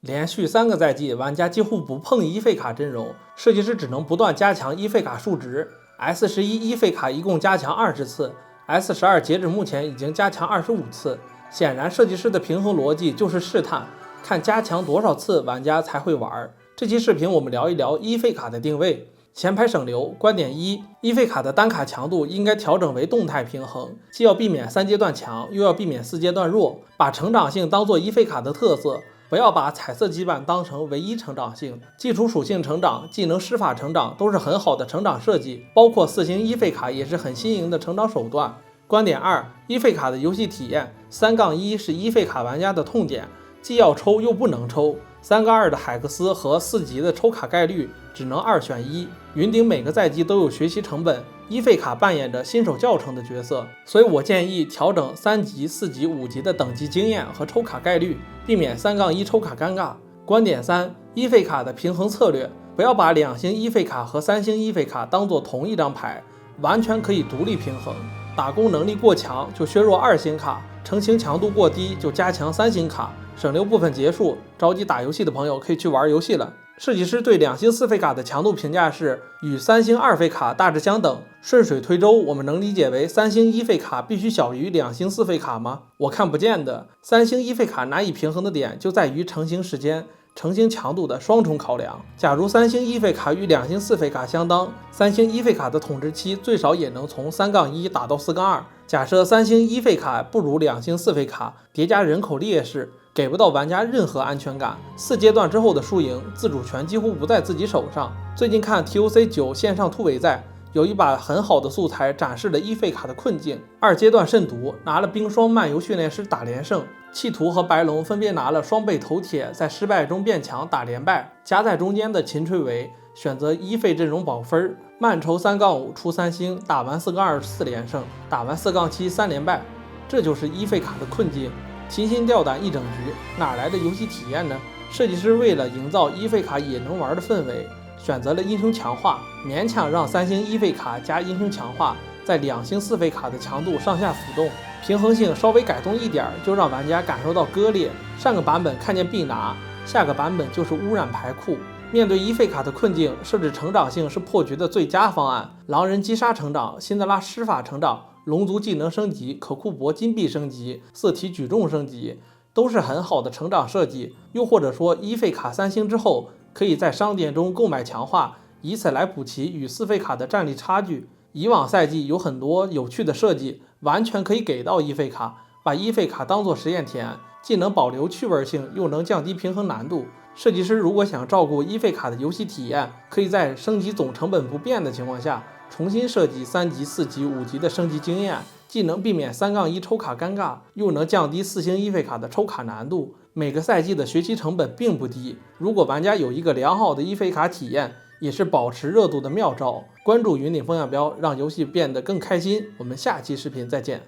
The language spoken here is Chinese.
连续3个赛季，玩家几乎不碰伊费卡阵容，设计师只能不断加强伊费卡数值。S11伊费卡一共加强20次 ，S12截止目前已经加强25次。显然，设计师的平衡逻辑就是试探，看加强多少次玩家才会玩。这期视频我们聊一聊伊费卡的定位。前排省流。观点一：伊费卡的单卡强度应该调整为动态平衡，既要避免3阶段强，又要避免4阶段弱，把成长性当做伊费卡的特色。不要把彩色基板当成唯一成长性，基础属性成长、技能施法成长都是很好的成长设计，包括4星伊费卡也是很新颖的成长手段。观点二：伊费卡的游戏体验，3-1是伊费卡玩家的痛点，既要抽又不能抽。3-2的海克斯和4级的抽卡概率只能2选1。云顶每个赛季都有学习成本，伊费卡扮演着新手教程的角色，所以我建议调整3级、4级、5级的等级经验和抽卡概率，避免3-1抽卡尴尬。观点三：伊费卡的平衡策略，不要把2星伊费卡和3星伊费卡当做同一张牌，完全可以独立平衡。打工能力过强就削弱2星卡，成型强度过低就加强3星卡。省流部分结束，着急打游戏的朋友可以去玩游戏了。设计师对2星4费卡的强度评价是与3星2费卡大致相等。顺水推舟，我们能理解为3星1费卡必须小于2星4费卡吗？我看不见的。3星1费卡难以平衡的点就在于成型时间、成型强度的双重考量。假如3星1费卡与2星4费卡相当，3星1费卡的统治期最少也能从3-1打到4-2。假设3星1费卡不如2星4费卡，叠加人口劣势，给不到玩家任何安全感。4阶段之后的输赢，自主权几乎不在自己手上。最近看 TOC9 线上突围赛，有一把很好的素材展示了伊费卡的困境。2阶段慎独拿了冰霜漫游训练师打连胜，弃图和白龙分别拿了双倍头铁，在失败中变强打连败。夹在中间的秦吹维选择伊费阵容保分，慢抽3-5出3星，打完4-2 4连胜，打完4-7 3连败。这就是伊费卡的困境。提心吊胆一整局，哪来的游戏体验呢？设计师为了营造伊费卡也能玩的氛围，选择了英雄强化，勉强让3星伊费卡加英雄强化在2星4费卡的强度上下浮动，平衡性稍微改动一点，就让玩家感受到割裂。上个版本看见必拿，下个版本就是污染牌库。面对伊费卡的困境，设置成长性是破局的最佳方案。狼人击杀成长，辛德拉施法成长，龙族技能升级，可库珀金币升级，色体举重升级，都是很好的成长设计。又或者说，伊费卡3星之后，可以在商店中购买强化，以此来补齐与4费卡的战力差距。以往赛季有很多有趣的设计，完全可以给到伊费卡，把伊费卡当做实验田，既能保留趣味性，又能降低平衡难度。设计师如果想照顾伊费卡的游戏体验，可以在升级总成本不变的情况下，重新设计3级、4级、5级的升级经验，既能避免3-1抽卡尴尬，又能降低4星伊费卡的抽卡难度。每个赛季的学习成本并不低，如果玩家有一个良好的伊费卡体验，也是保持热度的妙招。关注云顶风向标，让游戏变得更开心。我们下期视频再见。